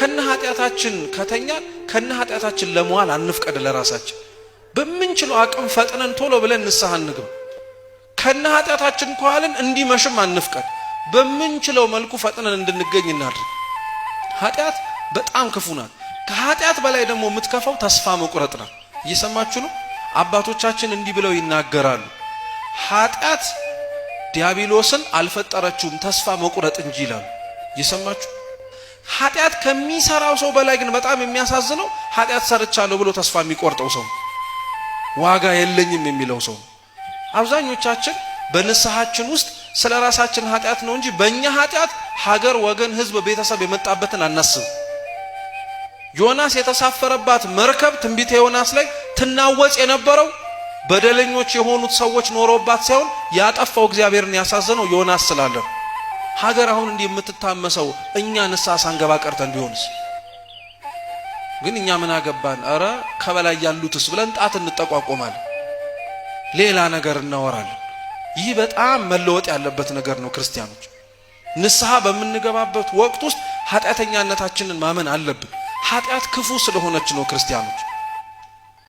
ከነ ኃጢያታችን ከተኛን ከነ ኃጢያታችን ለመዋል አንፍቀድ ለራሳችን በመንችለው አቅም ፈጥነን ቶሎ ብለን ንስሐ እንግባ ከነ ኃጢያታችን ከዋልን እንዲመሽም አንፍቀድ በመንችለው መልኩ ፈጥነን እንድንገኝ እናድርግ ኃጢያት በጣም ክፉ ናት ከኃጢያት በላይ ደግሞ የምትከፋው ተስፋ መቁረጥ ነው እየሰማችሁ ነው አባቶቻችን እንዲህ ብለው ይናገራሉ ኃጢያት ዲያብሎስን አልፈጠረችውም ተስፋ መቁረጥ እንጂ ይላሉ እየሰማችሁ ኃጢያት ከሚሰራው ሰው በላይ ግን በጣም የሚያሳዝነው ኃጢያት ሰርቻለሁ ብሎ ተስፋ የሚቆርጠው ሰው ዋጋ የለኝም የሚለው ሰው አብዛኞቻችን በንስሐችን ውስጥ ስለራሳችን ኃጢያት ነው እንጂ በእኛ ኃጢያት ሀገር ወገን ህዝብ ቤተሰብ የመጣበትን አናስብ ዮናስ የተሳፈረባት መርከብ ትንቢተ ዮናስ ላይ ትናወጽ የነበረው በደለኞች የሆኑት ሰዎች ኖሮባት ሳይሆን ያጠፋው እግዚአብሔርን ያሳዘነው ዮናስ ስላለ ሀገር አሁን እንዲህ የምትታመሰው እኛ ንስሐ ሳንገባ ቀርተን ቢሆንስ ግን እኛ ምን አገባን አረ ከበላይ ያሉትስ ብለን ጣት እንጠቋቆማለን ሌላ ነገር እናወራለን ይህ በጣም መለወጥ ያለበት ነገር ነው ክርስቲያኖች ንስሐ በመንገባበት ወቅት ውስጥ ኃጢያተኛነታችንን ማመን አለብን ኃጢያት ክፉ ስለሆነች ነው ክርስቲያኖች